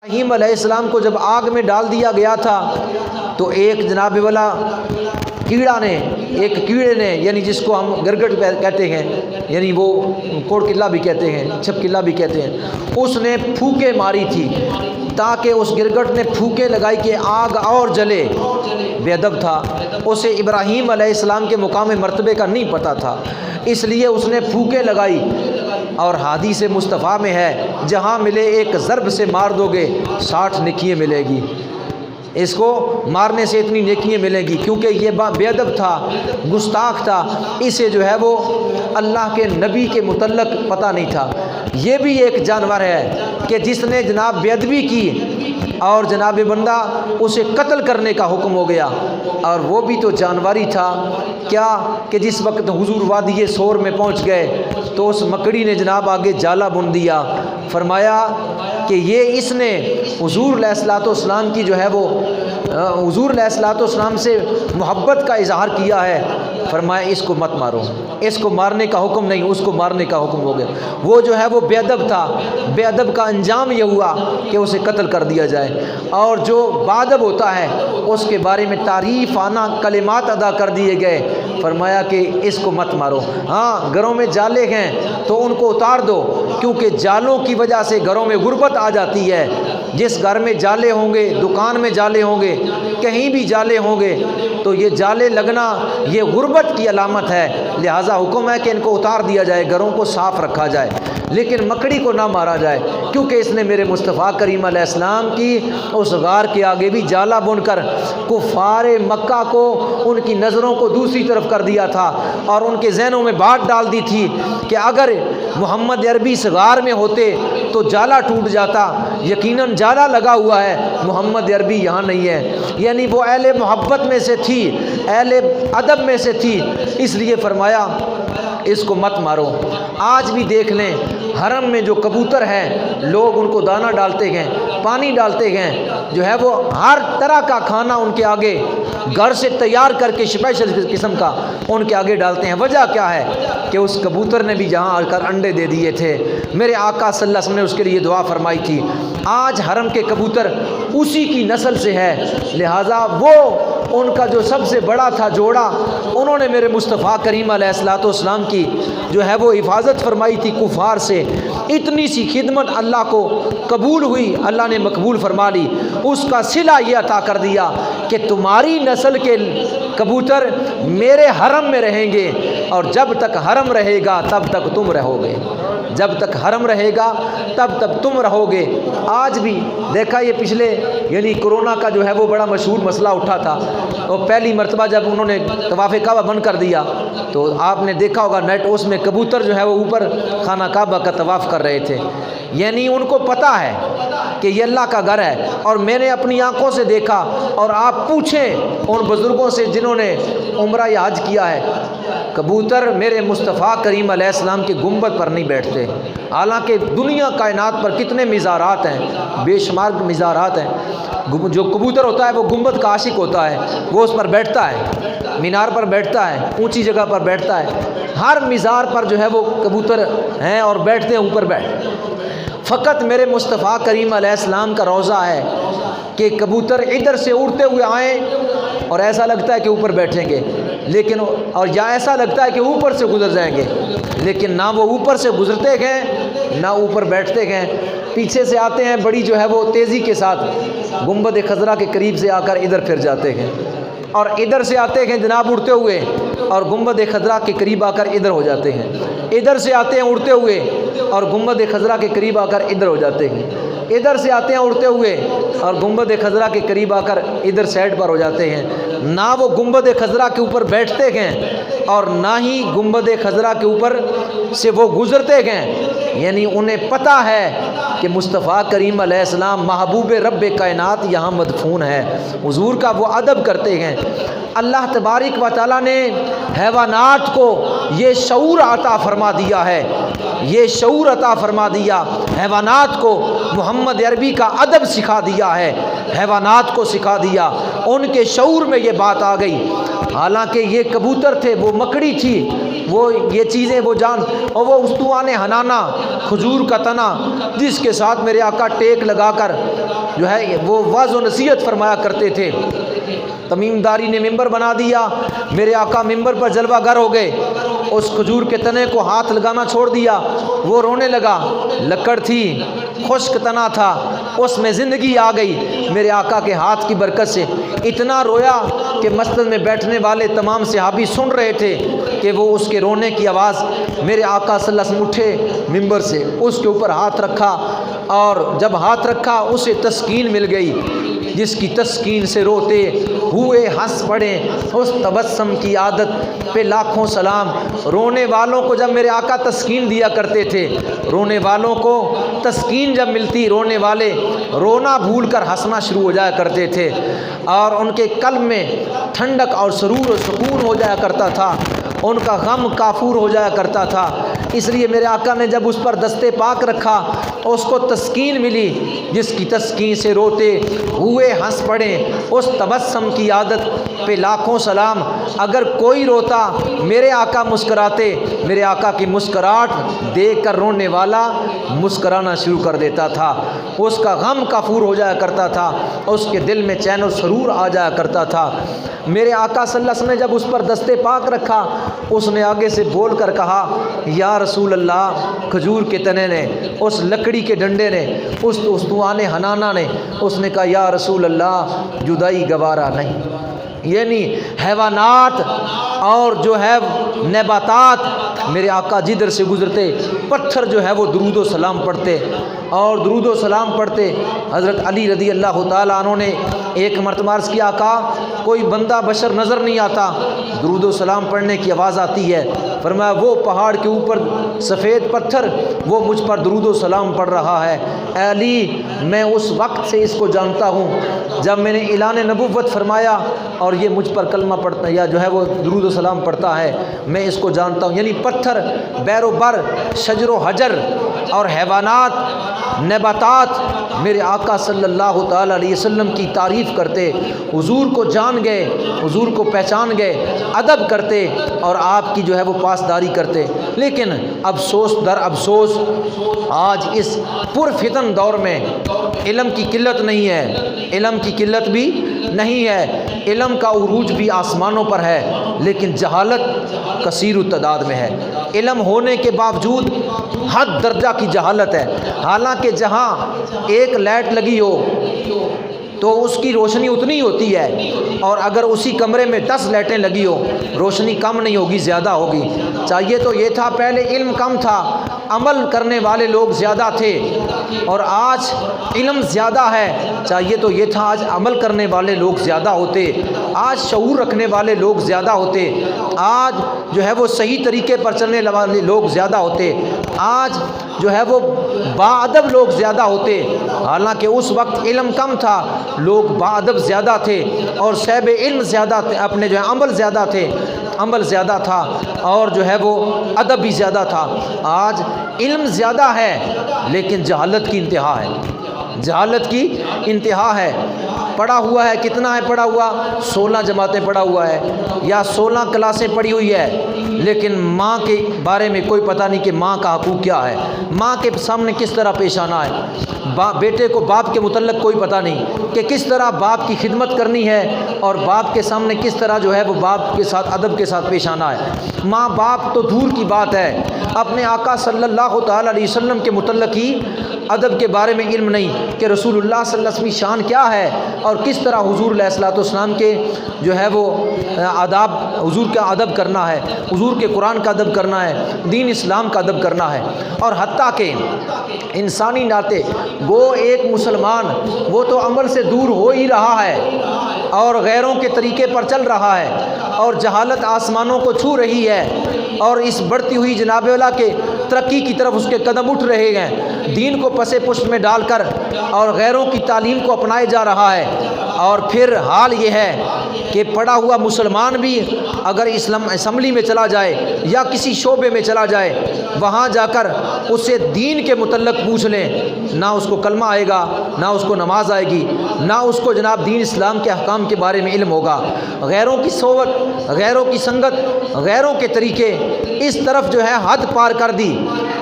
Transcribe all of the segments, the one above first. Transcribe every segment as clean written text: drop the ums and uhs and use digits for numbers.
ابراہیم علیہ السلام کو جب آگ میں ڈال دیا گیا تھا تو ایک جناب والا کیڑے نے یعنی جس کو ہم گرگٹ کہتے ہیں، یعنی وہ کوڑ قلعہ بھی کہتے ہیں، چھپ قلعہ بھی کہتے ہیں، اس نے پھونکے ماری تھی تاکہ اس گرگٹ نے پھونکے لگائی کہ آگ اور جلے۔ بے ادب تھا، اسے ابراہیم علیہ السلام کے مقام مرتبے کا نہیں پتہ تھا، اس لیے اس نے پھونکے لگائی۔ اور حدیث مصطفیٰ میں ہے جہاں ملے ایک ضرب سے مار دو گے 60 نیکیاں ملے گی، اس کو مارنے سے اتنی نیکیاں ملیں گی، کیونکہ یہ بے ادب تھا، گستاخ تھا، اسے جو ہے وہ اللہ کے نبی کے متعلق پتہ نہیں تھا۔ یہ بھی ایک جانور ہے کہ جس نے جناب بے ادبی کی اور جناب بندہ اسے قتل کرنے کا حکم ہو گیا، اور وہ بھی تو جانور ہی تھا کیا کہ جس وقت حضور وادی سور میں پہنچ گئے تو اس مکڑی نے جناب آگے جالا بن دیا، فرمایا کہ یہ اس نے حضور علیہ الصلوۃ والسلام کی جو ہے وہ حضور علیہ الصلوۃ والسلام سے محبت کا اظہار کیا ہے، فرمایا اس کو مت مارو، اس کو مارنے کا حکم نہیں، اس کو مارنے کا حکم ہو گیا۔ وہ جو ہے وہ بے ادب تھا، بے ادب کا انجام یہ ہوا کہ اسے قتل کر دیا جائے، اور جو بادب ہوتا ہے اس کے بارے میں تعریفانہ کلمات ادا کر دیے گئے، فرمایا کہ اس کو مت مارو، ہاں گھروں میں جالے ہیں تو ان کو اتار دو، کیونکہ جالوں کی وجہ سے گھروں میں غربت آ جاتی ہے۔ جس گھر میں جالے ہوں گے، دکان میں جالے ہوں گے، کہیں بھی جالے ہوں گے تو یہ جالے لگنا یہ غربت کی علامت ہے، لہٰذا حکم ہے کہ ان کو اتار دیا جائے، گھروں کو صاف رکھا جائے، لیکن مکڑی کو نہ مارا جائے، کیونکہ اس نے میرے مصطفیٰ کریم علیہ السلام کی اس غار کے آگے بھی جالا بن کر کفار مکہ کو ان کی نظروں کو دوسری طرف کر دیا تھا، اور ان کے ذہنوں میں بات ڈال دی تھی کہ اگر محمد عربی اس غار میں ہوتے تو جالا ٹوٹ جاتا، یقیناً جالا لگا ہوا ہے، محمد عربی یہاں نہیں ہے، یعنی وہ اہل محبت میں سے تھی، اہل ادب میں سے تھی، اس لیے فرمایا اس کو مت مارو۔ آج بھی دیکھ لیں حرم میں جو کبوتر ہیں لوگ ان کو دانہ ڈالتے ہیں، پانی ڈالتے ہیں، جو ہے وہ ہر طرح کا کھانا ان کے آگے گھر سے تیار کر کے اسپیشل قسم کا ان کے آگے ڈالتے ہیں۔ وجہ کیا ہے کہ اس کبوتر نے بھی جہاں آ کر انڈے دے دیے تھے، میرے آقا صلی اللہ علیہ وسلم نے اس کے لیے دعا فرمائی تھی۔ آج حرم کے کبوتر اسی کی نسل سے ہے، لہٰذا وہ ان کا جو سب سے بڑا تھا جوڑا، انہوں نے میرے مصطفیٰ کریم علیہ الصلوۃ والسلام کی جو ہے وہ حفاظت فرمائی تھی کفار سے۔ اتنی سی خدمت اللہ کو قبول ہوئی، اللہ نے مقبول فرما لی، اس کا صلہ یہ عطا کر دیا کہ تمہاری نسل کے کبوتر میرے حرم میں رہیں گے، اور جب تک حرم رہے گا تب تک تم رہو گے، جب تک حرم رہے گا تب تک تم رہو گے۔ آج بھی دیکھا یہ پچھلے یعنی کورونا کا جو ہے وہ بڑا مشہور مسئلہ اٹھا تھا، اور پہلی مرتبہ جب انہوں نے طواف کعبہ بند کر دیا تو آپ نے دیکھا ہوگا نیٹ، اس میں کبوتر جو ہے وہ اوپر خانہ کعبہ کا طواف کر رہے تھے، یعنی ان کو پتہ ہے کہ یہ اللہ کا گھر ہے۔ اور میں نے اپنی آنکھوں سے دیکھا، اور آپ پوچھیں ان بزرگوں سے جنہوں نے عمرہ یا حج کیا ہے، کبوتر میرے مصطفیٰ کریم علیہ السلام کے گنبد پر نہیں بیٹھتے، حالانکہ دنیا کائنات پر کتنے مزارات ہیں، بے شمار مزارات ہیں، جو کبوتر ہوتا ہے وہ گنبد کا عاشق ہوتا ہے، وہ اس پر بیٹھتا ہے، مینار پر بیٹھتا ہے، اونچی جگہ پر بیٹھتا ہے، ہر مزار پر جو ہے وہ کبوتر ہیں اور بیٹھتے ہیں اوپر بیٹھ۔ فقط میرے مصطفیٰ کریم علیہ السلام کا روضہ ہے کہ کبوتر ادھر سے اڑتے ہوئے آئیں اور ایسا لگتا ہے کہ اوپر بیٹھیں گے، لیکن اور یا ایسا لگتا ہے کہ اوپر سے گزر جائیں گے، لیکن نہ وہ اوپر سے گزرتے گئے نہ اوپر بیٹھتے گئے، پیچھے سے آتے ہیں بڑی جو ہے وہ تیزی کے ساتھ، گنبد خضرا کے قریب سے آ کر ادھر پھر جاتے ہیں، اور ادھر سے آتے ہیں جناب اڑتے ہوئے اور گنبد خضرا کے قریب آ کر ادھر ہو جاتے ہیں، ادھر سے آتے ہیں اڑتے ہوئے اور گنبد خضرا کے قریب آ کر ادھر ہو جاتے ہیں، ادھر سے آتے ہیں اڑتے ہوئے اور گنبد خضرا کے قریب آ کر ادھر سائڈ پر ہو جاتے ہیں۔ نہ وہ گنبد خضرا کے اوپر بیٹھتے ہیں اور نہ ہی گنبد خضرا کے اوپر سے وہ گزرتے ہیں، یعنی انہیں پتہ ہے کہ مصطفیٰ کریم علیہ السلام محبوب رب کائنات یہاں مدفون ہے، حضور کا وہ ادب کرتے ہیں۔ اللہ تبارک و تعالیٰ نے حیوانات کو یہ شعور عطا فرما دیا ہے، یہ شعور عطا فرما دیا، حیوانات کو محمد عربی کا ادب سکھا دیا ہے حیوانات کو سکھا دیا۔ ان کے شعور میں یہ بات آ گئی، حالانکہ یہ کبوتر تھے، وہ مکڑی تھی، وہ یہ چیزیں وہ جان، اور وہ استوان حنانا کھجور کا تنا جس کے ساتھ میرے آقا ٹیک لگا کر جو ہے وہ واعظ و نصیحت فرمایا کرتے تھے۔ تمیم داری نے ممبر بنا دیا، میرے آقا ممبر پر جلوہ گر ہو گئے، اس کھجور کے تنے کو ہاتھ لگانا چھوڑ دیا، وہ رونے لگا، لکڑ تھی، خشک تنا تھا، اس میں زندگی آ گئی میرے آقا کے ہاتھ کی برکت سے۔ اتنا رویا کہ مسجد میں بیٹھنے والے تمام صحابی سن رہے تھے کہ وہ اس کے رونے کی آواز۔ میرے آقا صلی اللہ علیہ وسلم اٹھے ممبر سے، اس کے اوپر ہاتھ رکھا، اور جب ہاتھ رکھا اسے تسکین مل گئی، جس کی تسکین سے روتے ہوئے ہنس پڑے، اس تبسم کی عادت پہ لاکھوں سلام۔ رونے والوں کو جب میرے آقا تسکین دیا کرتے تھے، رونے والوں کو تسکین جب ملتی، رونے والے رونا بھول کر ہنسنا شروع ہو جایا کرتے تھے، اور ان کے قلب میں ٹھنڈک اور سرور و سکون ہو جایا کرتا تھا، ان کا غم کافور ہو جایا کرتا تھا۔ اس لیے میرے آقا نے جب اس پر دستے پاک رکھا، اس کو تسکین ملی، جس کی تسکین سے روتے ہوئے ہنس پڑے، اس تبسم کی عادت پہ لاکھوں سلام۔ اگر کوئی روتا میرے آقا مسکراتے، میرے آقا کی مسکراہٹ دیکھ کر رونے والا مسکرانا شروع کر دیتا تھا، اس کا غم کافور ہو جایا کرتا تھا، اس کے دل میں چین و سرور آ جایا کرتا تھا۔ میرے آقا صلی اللہ علیہ وسلم نے جب اس پر دستے پاک رکھا، اس نے آگے سے بول کر کہا، یا رسول اللہ، کھجور کے تنے نے، اس لکڑی کے ڈنڈے نے، اس استوان حنانا نے، اس نے کہا یا رسول اللہ جدائی گوارا نہیں۔ یعنی حیوانات اور جو ہے نباتات میرے آقا جدھر سے گزرتے، پتھر جو ہے وہ درود و سلام پڑھتے، اور درود و سلام پڑھتے۔ حضرت علی رضی اللہ تعالیٰ عنہ نے ایک مرتبہ عرض کیا، آقا کوئی بندہ بشر نظر نہیں آتا، درود و سلام پڑھنے کی آواز آتی ہے۔ فرمایا وہ پہاڑ کے اوپر سفید پتھر، وہ مجھ پر درود و سلام پڑھ رہا ہے۔ اے علی، میں اس وقت سے اس کو جانتا ہوں جب میں نے اعلان نبوت فرمایا اور یہ مجھ پر کلمہ پڑھتا ہے یا جو ہے وہ درود و سلام پڑھتا ہے، میں اس کو جانتا ہوں۔ یعنی پتھر، بیر و بر، شجر و حجر اور حیوانات، نباتات میرے آقا صلی اللہ تعالیٰ علیہ وسلم کی تعریف کرتے، حضور کو جان گئے، حضور کو پہچان گئے، ادب کرتے اور آپ کی جو ہے وہ پاسداری کرتے۔ لیکن افسوس در افسوس، آج اس پرفتن دور میں علم کی قلت نہیں ہے، علم کی قلت بھی نہیں ہے، علم کا عروج بھی آسمانوں پر ہے، لیکن جہالت کثیر التعداد میں ہے۔ علم ہونے کے باوجود حد درجہ کی جہالت ہے۔ حالانکہ جہاں ایک لائٹ لگی ہو تو اس کی روشنی اتنی ہوتی ہے، اور اگر اسی کمرے میں 10 لائٹیں لگی ہو روشنی کم نہیں ہوگی، زیادہ ہوگی۔ چاہیے تو یہ تھا پہلے علم کم تھا، عمل کرنے والے لوگ زیادہ تھے، اور آج علم زیادہ ہے، چاہیے تو یہ تھا آج عمل کرنے والے لوگ زیادہ ہوتے، آج شعور رکھنے والے لوگ زیادہ ہوتے، آج جو ہے وہ صحیح طریقے پر چلنے والے لوگ زیادہ ہوتے، آج جو ہے وہ باادب لوگ زیادہ ہوتے۔ حالانکہ اس وقت علم کم تھا، لوگ باادب زیادہ تھے، اور صاحب علم زیادہ تھے، اپنے جو ہے عمل زیادہ تھے، عمل زیادہ تھا، اور جو ہے وہ ادب بھی زیادہ تھا۔ آج علم زیادہ ہے لیکن جہالت کی انتہا ہے، جہالت کی انتہا ہے۔ پڑھا ہوا ہے، کتنا ہے پڑھا ہوا؟ 16 جماعتیں پڑھا ہوا ہے یا 16 کلاسیں پڑھی ہوئی ہے، لیکن ماں کے بارے میں کوئی پتہ نہیں کہ ماں کا حقوق کیا ہے، ماں کے سامنے کس طرح پیش آنا ہے۔ بیٹے کو باپ کے متعلق کوئی پتہ نہیں کہ کس طرح باپ کی خدمت کرنی ہے، اور باپ کے سامنے کس طرح جو ہے وہ باپ کے ساتھ ادب کے ساتھ پیش آنا ہے۔ ماں باپ تو دور کی بات ہے، اپنے آقا صلی اللہ تعالیٰ علیہ وسلم کے متعلق ہی ادب کے بارے میں علم نہیں کہ رسول اللہ صلی اللہ علیہ وسلم کی شان کیا ہے، اور کس طرح حضور علیہ الصلوۃ والسلام کے جو ہے وہ آداب، حضور کا ادب کرنا ہے، حضور کے قرآن کا ادب کرنا ہے، دین اسلام کا ادب کرنا ہے۔ اور حتیٰ کہ انسانی ناطے وہ ایک مسلمان، وہ تو عمل سے دور ہو ہی رہا ہے اور غیروں کے طریقے پر چل رہا ہے، اور جہالت آسمانوں کو چھو رہی ہے، اور اس بڑھتی ہوئی جناب والا کے ترقی کی طرف اس کے قدم اٹھ رہے ہیں، دین کو پس پشت میں ڈال کر اور غیروں کی تعلیم کو اپنائے جا رہا ہے، اور پھر حال یہ ہے کہ پڑھا ہوا مسلمان بھی اگر اسمبلی میں چلا جائے یا کسی شعبے میں چلا جائے، وہاں جا کر اس سے دین کے متعلق پوچھ لیں، نہ اس کو کلمہ آئے گا، نہ اس کو نماز آئے گی، نہ اس کو جناب دین اسلام کے احکام کے بارے میں علم ہوگا۔ غیروں کی صحبت، غیروں کی سنگت، غیروں کے طریقے اس طرف جو ہے حد پار کر دی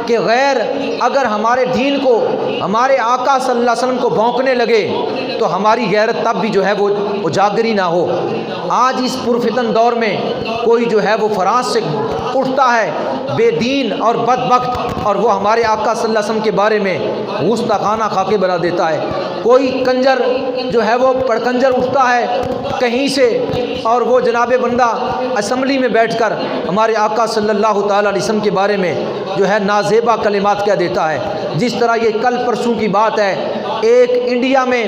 کہ غیر اگر ہمارے دین کو، ہمارے آقا صلی اللہ علیہ وسلم کو بھونکنے لگے تو ہماری غیرت تب بھی جو ہے وہ اجاگری نہ ہو۔ آج اس پرفتن دور میں کوئی جو ہے وہ فراز سے اٹھتا ہے بے دین اور بدبخت، اور وہ ہمارے آقا صلی اللہ علیہ وسلم کے بارے میں گستاخانہ خاکے بنا دیتا ہے۔ کوئی کنجر جو ہے وہ پڑکنجر اٹھتا ہے کہیں سے، اور وہ جناب بندہ اسمبلی میں بیٹھ کر ہمارے آقا صلی اللہ تعالیٰ علیہ وسلم کے بارے میں جو ہے نازیبا کلمات کہہ دیتا ہے۔ جس طرح یہ کل پرسوں کی بات ہے، ایک انڈیا میں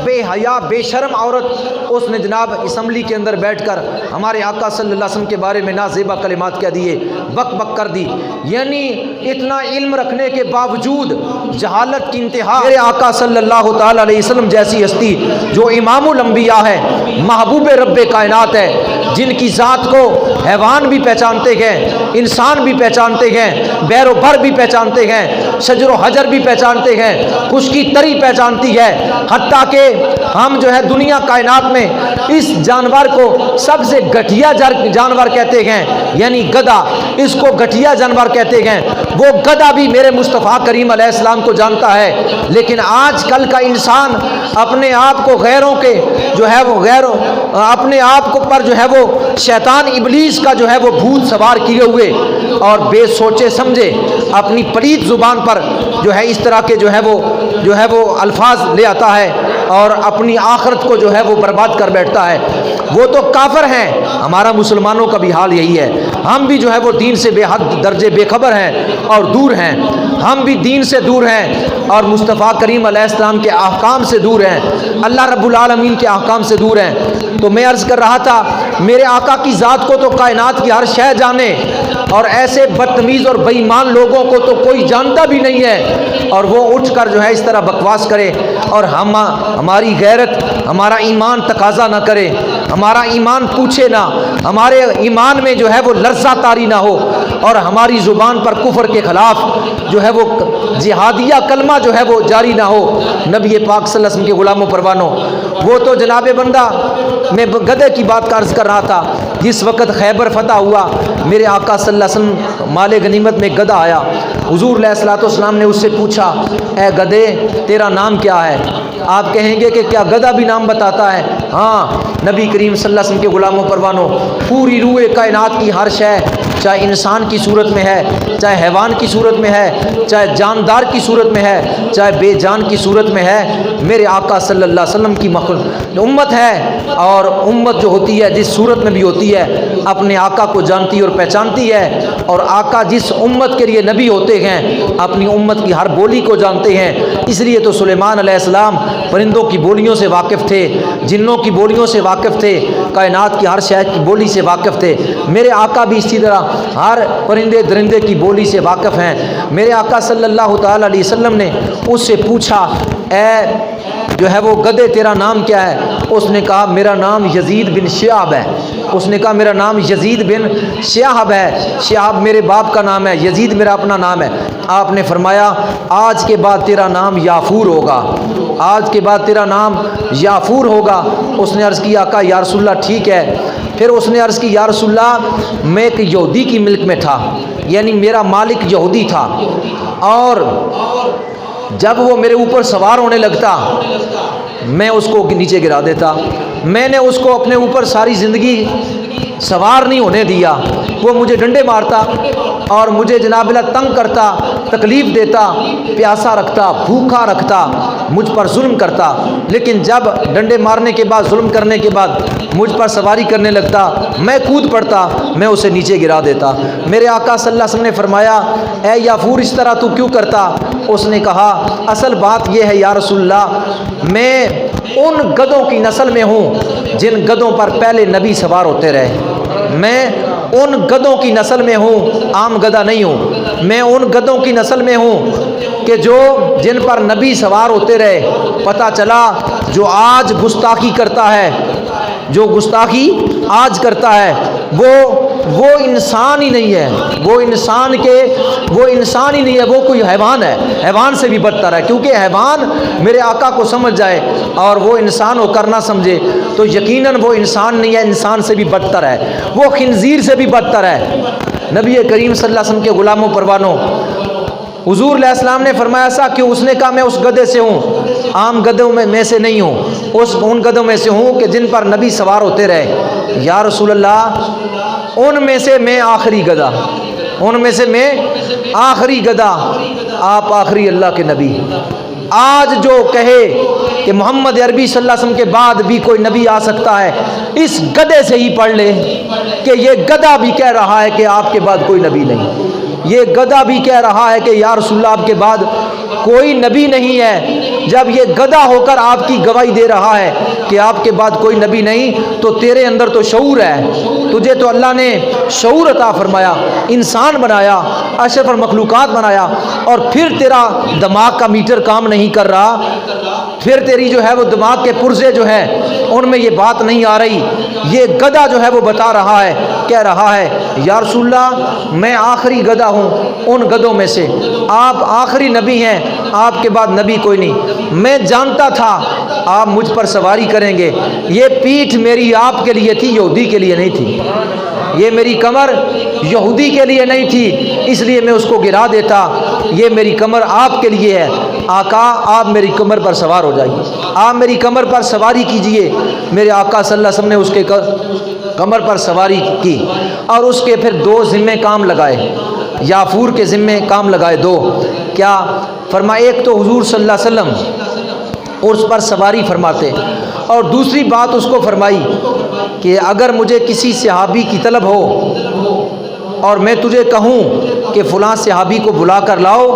بے حیا بے شرم عورت، اس نے جناب اسمبلی کے اندر بیٹھ کر ہمارے آقا صلی اللہ علیہ وسلم کے بارے میں نازیبا کلمات کہہ دیے، بک بک کر دی۔ یعنی اتنا علم رکھنے کے باوجود جہالت کی انتہا۔ میرے آقا صلی اللہ تعالیٰ علیہ وسلم جیسی ہستی جو امام الانبیاء ہے، محبوب رب کائنات ہے، جن کی ذات کو حیوان بھی پہچانتے ہیں، انسان بھی پہچانتے ہیں، بیر و بر بھی پہچانتے ہیں، شجر و حجر بھی پہچانتے ہیں، خشکی تری پہچانتی ہے، حتیٰ کہ ہم جو ہے دنیا کائنات میں اس جانور کو سب سے گھٹیا جانور کہتے ہیں، یعنی گدھا، اس کو گھٹیا جانور کہتے ہیں۔ وہ گدھا بھی میرے مصطفیٰ کریم علیہ السلام کو جانتا ہے، لیکن آج کل کا انسان اپنے آپ کو غیروں کے جو ہے وہ اپنے آپ کو پر جو ہے وہ شیطان ابلیس کا جو ہے وہ بھوت سوار کیے ہوئے اور بے سوچے سمجھے اپنی پلیت زبان پر جو ہے اس طرح کے جو ہے وہ الفاظ لے آتا ہے اور اپنی آخرت کو جو ہے وہ برباد کر بیٹھتا ہے۔ وہ تو کافر ہیں۔ ہمارا مسلمانوں کا بھی حال یہی ہے، ہم بھی جو ہے وہ دین سے بے حد درجے بے خبر ہیں اور دور ہیں، ہم بھی دین سے دور ہیں اور مصطفیٰ کریم علیہ السلام کے احکام سے دور ہیں، اللہ رب العالمین کے احکام سے دور ہیں۔ تو میں عرض کر رہا تھا، میرے آقا کی ذات کو تو کائنات کی ہر شے جانے، اور ایسے بدتمیز اور بے ایمان لوگوں کو تو کوئی جانتا بھی نہیں ہے، اور وہ اٹھ کر جو ہے اس طرح بکواس کرے اور ہماری غیرت، ہمارا ایمان تقاضا نہ کرے، ہمارا ایمان پوچھے نہ، ہمارے ایمان میں جو ہے وہ لرزہ طاری نہ ہو، اور ہماری زبان پر کفر کے خلاف جو ہے وہ جہادیہ کلمہ جو ہے وہ جاری نہ ہو۔ نبی پاک صلی اللہ علیہ وسلم کے غلاموں پروانوں، وہ تو جناب بندہ، میں گدھے کی بات کا عرض کر رہا تھا، جس وقت خیبر فتح ہوا، میرے آقا صلی اللہ علیہ وسلم مال غنیمت میں گدھا آیا، حضور علیہ الصلوۃ والسلام نے اس سے پوچھا، اے گدھے تیرا نام کیا ہے؟ آپ کہیں گے کہ کیا گدھا بھی نام بتاتا ہے؟ ہاں، نبی کریم صلی اللہ علیہ وسلم کے غلاموں پروانوں، پوری روح کائنات کی ہر شے، چاہے انسان کی صورت میں ہے، چاہے حیوان کی صورت میں ہے، چاہے جاندار کی صورت میں ہے، چاہے بے جان کی صورت میں ہے، میرے آقا صلی اللہ علیہ وسلم کی امت ہے، اور امت جو ہوتی ہے جس صورت میں بھی ہوتی ہے اپنے آقا کو جانتی اور پہچانتی ہے، اور آقا جس امت کے لیے نبی ہوتے ہیں اپنی امت کی ہر بولی کو جانتے ہیں۔ اس لیے تو سلیمان علیہ السلام پرندوں کی بولیوں سے واقف تھے، جنوں کی بولیوں سے واقف تھے، کائنات کی ہر شے کی بولی سے واقف تھے۔ میرے آقا بھی اسی طرح ہر پرندے درندے کی بولی سے واقف ہیں۔ میرے آقا صلی اللہ تعالیٰ علیہ وسلم نے اس سے پوچھا، اے جو ہے وہ گدھے تیرا نام کیا ہے؟ اس نے کہا میرا نام یزید بن شعب ہے۔ اس نے کہا میرا نام یزید بن شعب ہے، شعب میرے باپ کا نام ہے، یزید میرا اپنا نام ہے۔ آپ نے فرمایا آج کے بعد تیرا نام یافور ہوگا، آج کے بعد تیرا نام یافور ہوگا۔ اس نے عرض کیا آقا یا رسول اللہ ٹھیک ہے۔ پھر اس نے عرض کی یا رسول اللہ میں ایک یہودی کی ملک میں تھا، یعنی میرا مالک یہودی تھا، اور جب وہ میرے اوپر سوار ہونے لگتا میں اس کو نیچے گرا دیتا۔ میں نے اس کو اپنے اوپر ساری زندگی سوار نہیں ہونے دیا، وہ مجھے ڈنڈے مارتا اور مجھے جناب اللہ تنگ کرتا، تکلیف دیتا، پیاسا رکھتا، بھوکا رکھتا، مجھ پر ظلم کرتا، لیکن جب ڈنڈے مارنے کے بعد، ظلم کرنے کے بعد مجھ پر سواری کرنے لگتا، میں کود پڑتا، میں اسے نیچے گرا دیتا۔ میرے آقا صلی اللہ علیہ وسلم نے فرمایا اے یافور اس طرح تو کیوں کرتا؟ اس نے کہا اصل بات یہ ہے یا رسول اللہ میں ان گدھوں کی نسل میں ہوں جن گدھوں پر پہلے نبی سوار ہوتے رہے، میں ان گدھوں کی نسل میں ہوں، عام گدھا نہیں ہوں۔ میں ان گدھوں کی نسل میں ہوں کہ جن پر نبی سوار ہوتے رہے. پتہ چلا جو آج گستاخی کرتا ہے، جو گستاخی آج کرتا ہے وہ انسان ہی نہیں ہے، وہ انسان ہی نہیں ہے، وہ کوئی حیوان ہے، حیوان سے بھی بدتر ہے. کیونکہ حیوان میرے آقا کو سمجھ جائے اور وہ انسان ہو کر نہ سمجھے تو یقیناً وہ انسان نہیں ہے، انسان سے بھی بدتر ہے، وہ خنزیر سے بھی بدتر ہے. نبی کریم صلی اللہ علیہ وسلم کے غلاموں پروانوں، حضور علیہ السلام نے فرمایا ایسا کیوں؟ اس نے کہا میں اس گدھے سے ہوں، عام گدھوں میں سے نہیں ہوں، ان گدھوں میں سے ہوں کہ جن پر نبی سوار ہوتے رہے. یا رسول اللہ، ان میں سے میں آخری گدھا، ان میں سے میں آخری گدھا. آپ آخری اللہ کے نبی. آج جو کہے کہ محمد عربی صلی اللہ علیہ وسلم کے بعد بھی کوئی نبی آ سکتا ہے، اس گدھے سے ہی پڑھ لے کہ یہ گدھا بھی کہہ رہا ہے کہ آپ کے بعد کوئی نبی نہیں. یہ گدھا بھی کہہ رہا ہے کہ یا رسول اللہ آپ کے بعد کوئی نبی نہیں ہے. جب یہ گدھا ہو کر آپ کی گواہی دے رہا ہے کہ آپ کے بعد کوئی نبی نہیں، تو تیرے اندر تو شعور ہے. تجھے تو اللہ نے شعور عطا فرمایا، انسان بنایا، اشرف المخلوقات بنایا، اور پھر تیرا دماغ کا میٹر کام نہیں کر رہا، پھر تیری جو ہے وہ دماغ کے پرزے جو ہے ان میں یہ بات نہیں آ رہی. یہ گدھا جو ہے وہ بتا رہا ہے، کہہ رہا ہے یا رسول اللہ میں آخری گدھا ہوں ان گدھوں میں سے، آپ آخری نبی ہیں، آپ کے بعد نبی کوئی نہیں. میں جانتا تھا آپ مجھ پر سواری کریں گے. یہ پیٹھ میری آپ کے لیے تھی، یہودی کے لیے نہیں تھی. یہ میری کمر یہودی کے لیے نہیں تھی، اس لیے میں اس کو گرا دیتا. یہ میری کمر آپ کے لیے ہے. آقا آپ میری کمر پر سوار ہو جائیے، آپ میری کمر پر سواری کیجئے. میرے آقا صلی اللہ علیہ وسلم نے اس کے کمر پر سواری کی اور اس کے پھر دو ذمے کام لگائے، یافور کے ذمے کام لگائے دو. کیا فرمایا؟ ایک تو حضور صلی اللہ علیہ وسلم اس پر سواری فرماتے، اور دوسری بات اس کو فرمائی کہ اگر مجھے کسی صحابی کی طلب ہو اور میں تجھے کہوں کہ فلاں صحابی کو بلا کر لاؤ،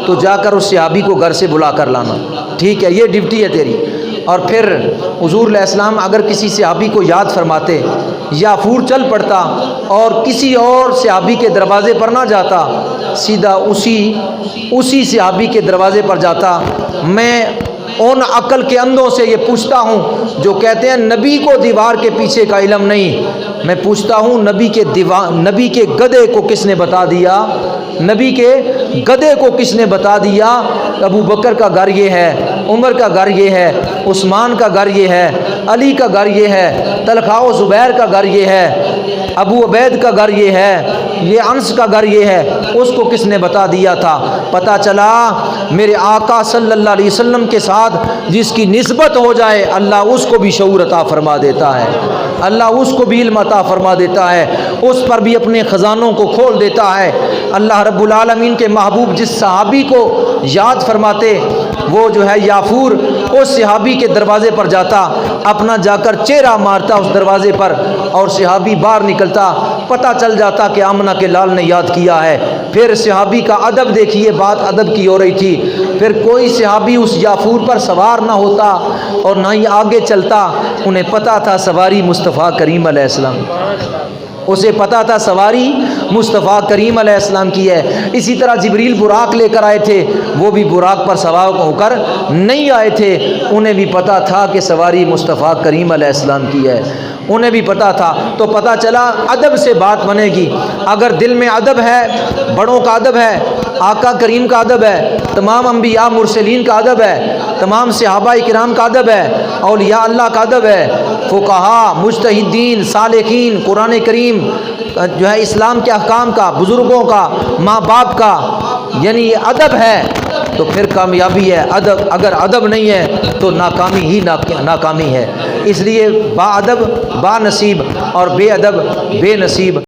تو جا کر اس صحابی کو گھر سے بلا کر لانا، ٹھیک ہے؟ یہ ڈیوٹی ہے تیری. اور پھر حضور علیہ السلام اگر کسی صحابی کو یاد فرماتے، یافور چل پڑتا اور کسی اور صحابی کے دروازے پر نہ جاتا، سیدھا اسی صحابی کے دروازے پر جاتا. میں ان عقل کے اندھوں سے یہ پوچھتا ہوں جو کہتے ہیں نبی کو دیوار کے پیچھے کا علم نہیں. میں پوچھتا ہوں نبی کے گدھے کو کس نے بتا دیا؟ نبی کے گدھے کو کس نے بتا دیا؟ ابو بکر کا گھر یہ ہے، عمر کا گھر یہ ہے، عثمان کا گھر یہ ہے، علی کا گھر یہ ہے، طلحہ و زبیر کا گھر یہ ہے، ابو عبید کا گھر یہ ہے، یہ انس کا گھر یہ ہے. اس کو کس نے بتا دیا تھا؟ پتہ چلا میرے آقا صلی اللہ علیہ وسلم کے ساتھ جس کی نسبت ہو جائے اللہ اس کو بھی شعور عطا فرما دیتا ہے، اللہ اس کو بھی علم عطا فرما دیتا ہے، اس پر بھی اپنے خزانوں کو کھول دیتا ہے. اللہ رب العالمین کے محبوب جس صحابی کو یاد فرماتے، وہ جو ہے یافور اس صحابی کے دروازے پر جاتا، اپنا جا کر چہرہ مارتا اس دروازے پر، اور صحابی باہر نکلتا، پتہ چل جاتا کہ آمنہ کے لال نے یاد کیا ہے. پھر صحابی کا ادب دیکھیے، بات ادب کی ہو رہی تھی. پھر کوئی صحابی اس یافور پر سوار نہ ہوتا اور نہ ہی آگے چلتا. انہیں پتہ تھا سواری مصطفیٰ کریم علیہ السلام، اسے پتا تھا سواری مصطفیٰ کریم علیہ السلام کی ہے. اسی طرح جبریل براق لے کر آئے تھے، وہ بھی براق پر سوار ہو کر نہیں آئے تھے، انہیں بھی پتا تھا کہ سواری مصطفیٰ کریم علیہ السلام کی ہے، انہیں بھی پتا تھا. تو پتا چلا ادب سے بات بنے گی. اگر دل میں ادب ہے، بڑوں کا ادب ہے، آقا کریم کا ادب ہے، تمام انبیاء مرسلین کا ادب ہے، تمام صحابہ کرام کا ادب ہے، اولیاء اللہ کا ادب ہے، فقہا، مجتہدین، صالحین، قرآن کریم جو ہے اسلام کے احکام کا، بزرگوں کا، ماں باپ کا، یعنی ادب ہے تو پھر کامیابی ہے. ادب اگر ادب نہیں ہے تو ناکامی ہی ناکامی ہے. اس لیے با ادب با نصیب اور بے ادب بے نصیب.